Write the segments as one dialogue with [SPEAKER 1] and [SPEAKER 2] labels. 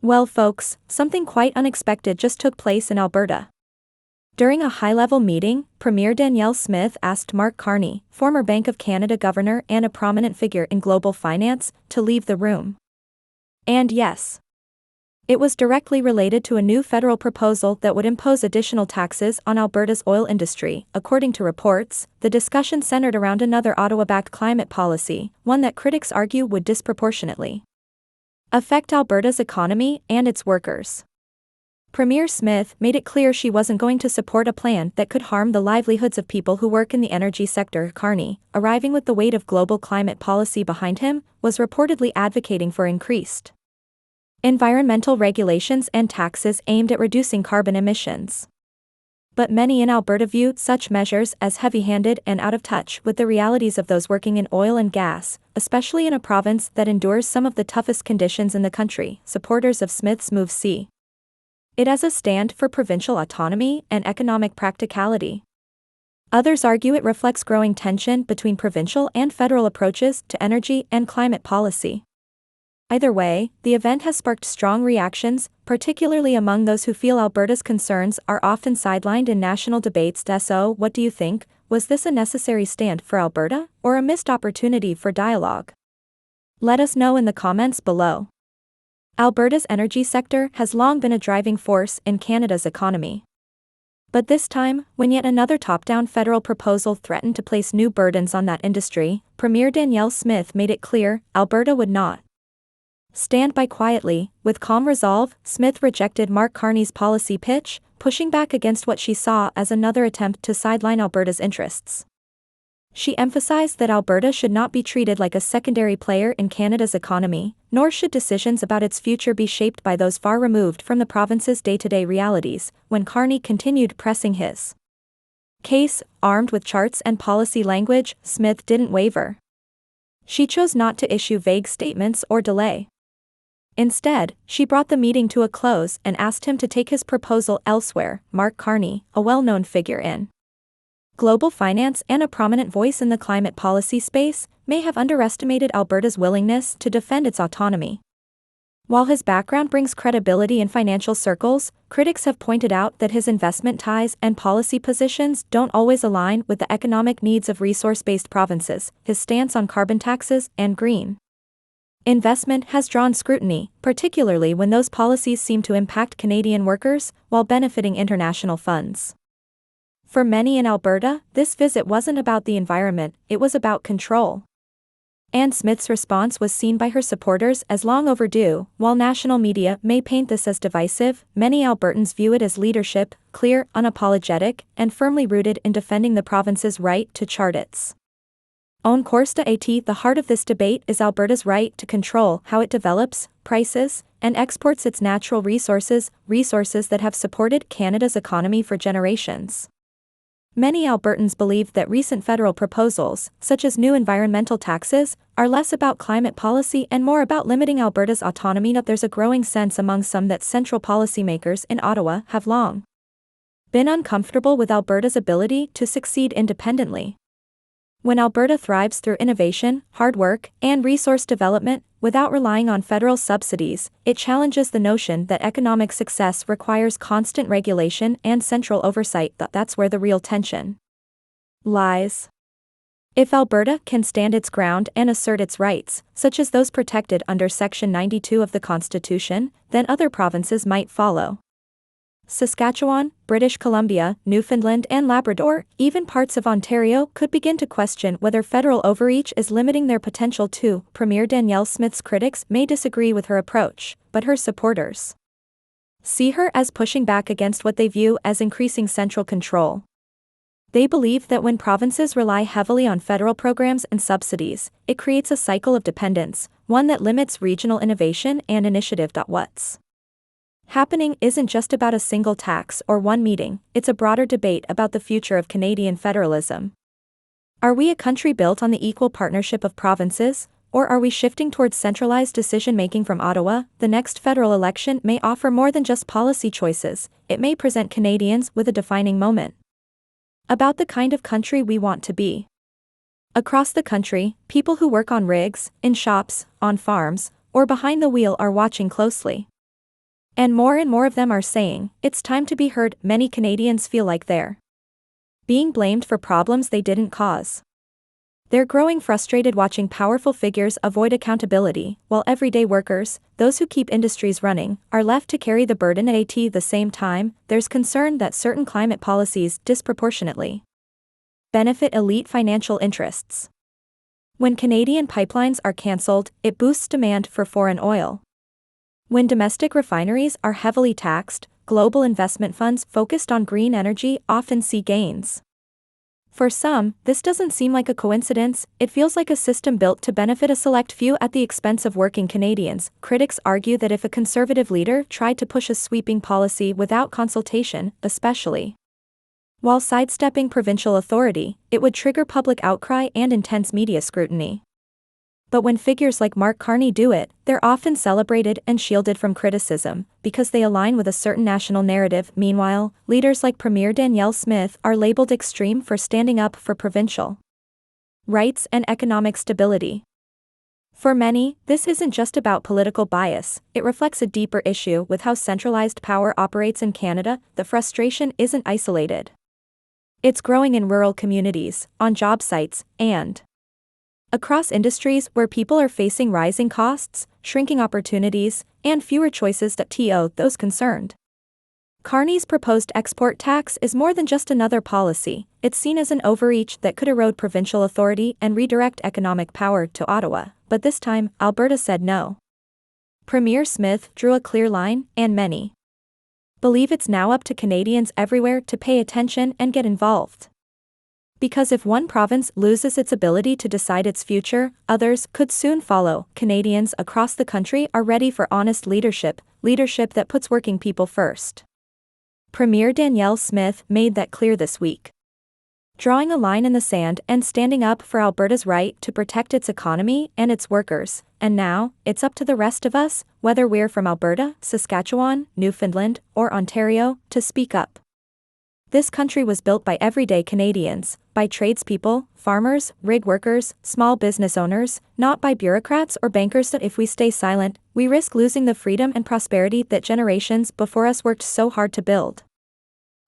[SPEAKER 1] Well, folks, something quite unexpected just took place in Alberta. During a high-level meeting, Premier Danielle Smith asked Mark Carney, former Bank of Canada governor and a prominent figure in global finance, to leave the room. And yes, it was directly related to a new federal proposal that would impose additional taxes on Alberta's oil industry. According to reports, the discussion centered around another Ottawa-backed climate policy, one that critics argue would disproportionately affect Alberta's economy and its workers. Premier Smith made it clear she wasn't going to support a plan that could harm the livelihoods of people who work in the energy sector. Carney, arriving with the weight of global climate policy behind him, was reportedly advocating for increased environmental regulations and taxes aimed at reducing carbon emissions. But many in Alberta view such measures as heavy-handed and out of touch with the realities of those working in oil and gas, especially in a province that endures some of the toughest conditions in the country. Supporters of Smith's move see it as a stand for provincial autonomy and economic practicality. Others argue it reflects growing tension between provincial and federal approaches to energy and climate policy. Either way, the event has sparked strong reactions, particularly among those who feel Alberta's concerns are often sidelined in national debates. So, what do you think? Was this a necessary stand for Alberta, or a missed opportunity for dialogue? Let us know in the comments below. Alberta's energy sector has long been a driving force in Canada's economy. But this time, when yet another top-down federal proposal threatened to place new burdens on that industry, Premier Danielle Smith made it clear Alberta would not stand by quietly. With calm resolve, Smith rejected Mark Carney's policy pitch, pushing back against what she saw as another attempt to sideline Alberta's interests. She emphasized that Alberta should not be treated like a secondary player in Canada's economy, nor should decisions about its future be shaped by those far removed from the province's day-to-day realities. When Carney continued pressing his case, armed with charts and policy language, Smith didn't waver. She chose not to issue vague statements or delay. Instead, she brought the meeting to a close and asked him to take his proposal elsewhere. Mark Carney, a well-known figure in global finance and a prominent voice in the climate policy space, may have underestimated Alberta's willingness to defend its autonomy. While his background brings credibility in financial circles, critics have pointed out that his investment ties and policy positions don't always align with the economic needs of resource-based provinces. His stance on carbon taxes and green investment has drawn scrutiny, particularly when those policies seem to impact Canadian workers while benefiting international funds. For many in Alberta, this visit wasn't about the environment, it was about control. And Smith's response was seen by her supporters as long overdue. While national media may paint this as divisive, many Albertans view it as leadership, clear, unapologetic, and firmly rooted in defending the province's right to chart its own course. The heart of this debate is Alberta's right to control how it develops, prices, and exports its natural resources that have supported Canada's economy for generations. Many Albertans believe that recent federal proposals, such as new environmental taxes, are less about climate policy and more about limiting Alberta's autonomy. There's a growing sense among some that central policymakers in Ottawa have long been uncomfortable with Alberta's ability to succeed independently. When Alberta thrives through innovation, hard work, and resource development, without relying on federal subsidies, it challenges the notion that economic success requires constant regulation and central oversight. That's where the real tension lies. If Alberta can stand its ground and assert its rights, such as those protected under Section 92 of the Constitution, then other provinces might follow. Saskatchewan, British Columbia, Newfoundland and Labrador, even parts of Ontario could begin to question whether federal overreach is limiting their potential too. Premier Danielle Smith's critics may disagree with her approach, but her supporters see her as pushing back against what they view as increasing central control. They believe that when provinces rely heavily on federal programs and subsidies, it creates a cycle of dependence, one that limits regional innovation and initiative. What's happening isn't just about a single tax or one meeting, it's a broader debate about the future of Canadian federalism. Are we a country built on the equal partnership of provinces, or are we shifting towards centralized decision-making from Ottawa? The next federal election may offer more than just policy choices, it may present Canadians with a defining moment about the kind of country we want to be. Across the country, people who work on rigs, in shops, on farms, or behind the wheel are watching closely. And more of them are saying, it's time to be heard. Many Canadians feel like they're being blamed for problems they didn't cause. They're growing frustrated watching powerful figures avoid accountability, while everyday workers, those who keep industries running, are left to carry the burden. At the same time, there's concern that certain climate policies disproportionately benefit elite financial interests. When Canadian pipelines are cancelled, it boosts demand for foreign oil. When domestic refineries are heavily taxed, global investment funds focused on green energy often see gains. For some, this doesn't seem like a coincidence. It feels like a system built to benefit a select few at the expense of working Canadians. Critics argue that if a conservative leader tried to push a sweeping policy without consultation, especially while sidestepping provincial authority, it would trigger public outcry and intense media scrutiny. But when figures like Mark Carney do it, they're often celebrated and shielded from criticism, because they align with a certain national narrative. Meanwhile, leaders like Premier Danielle Smith are labeled extreme for standing up for provincial rights and economic stability. For many, this isn't just about political bias, it reflects a deeper issue with how centralized power operates in Canada. The frustration isn't isolated. It's growing in rural communities, on job sites, and across industries where people are facing rising costs, shrinking opportunities, and fewer choices. To those concerned, Carney's proposed export tax is more than just another policy. It's seen as an overreach that could erode provincial authority and redirect economic power to Ottawa. But this time, Alberta said no. Premier Smith drew a clear line, and many believe it's now up to Canadians everywhere to pay attention and get involved. Because if one province loses its ability to decide its future, others could soon follow. Canadians across the country are ready for honest leadership that puts working people first. Premier Danielle Smith made that clear this week, drawing a line in the sand and standing up for Alberta's right to protect its economy and its workers. And now, it's up to the rest of us, whether we're from Alberta, Saskatchewan, Newfoundland, or Ontario, to speak up. This country was built by everyday Canadians, by tradespeople, farmers, rig workers, small business owners, not by bureaucrats or bankers. That if we stay silent, we risk losing the freedom and prosperity that generations before us worked so hard to build.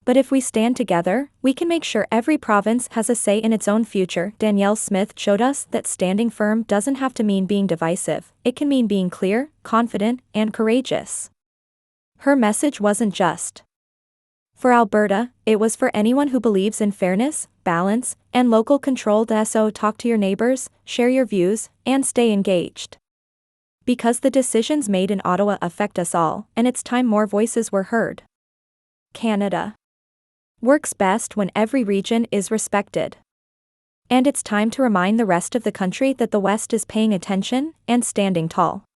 [SPEAKER 1] But if we stand together, we can make sure every province has a say in its own future. Danielle Smith showed us that standing firm doesn't have to mean being divisive, it can mean being clear, confident, and courageous. Her message wasn't just for Alberta, it was for anyone who believes in fairness, balance, and local control. So talk to your neighbors, share your views, and stay engaged. Because the decisions made in Ottawa affect us all, and it's time more voices were heard. Canada works best when every region is respected. And it's time to remind the rest of the country that the West is paying attention and standing tall.